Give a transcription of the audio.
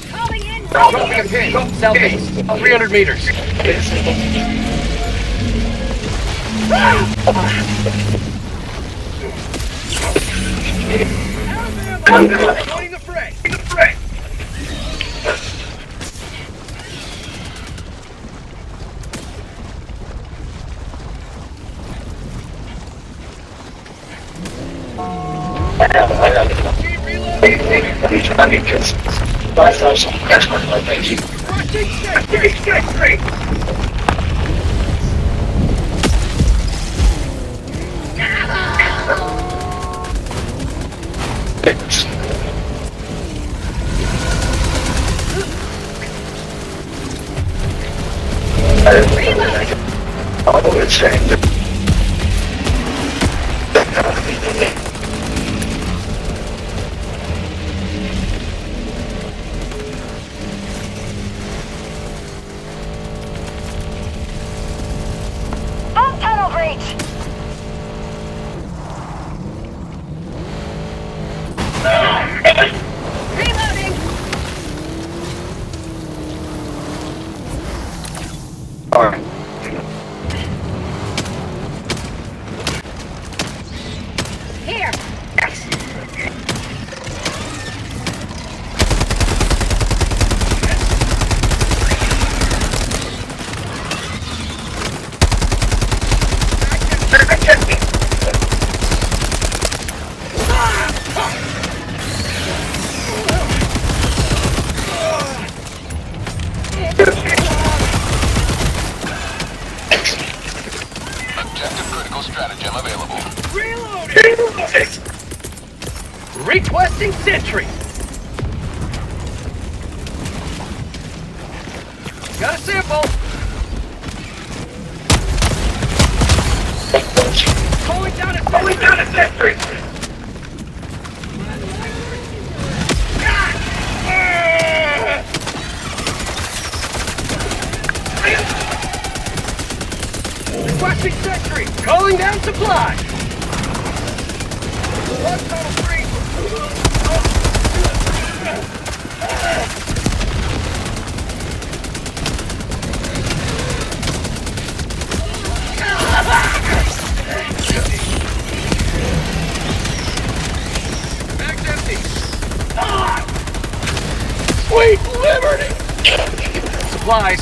Calling in. Dropping a pin. Southeast. 300 meters. Joining the fray. On tunnel breach. Reloading. Here. Objective critical stratagem available. Reloading. Requesting sentry. Got a sample. Calling down a sentry. Requesting sentry. Calling down supply. One tunnel free. Bag's empty. Sweet liberty. Supplies.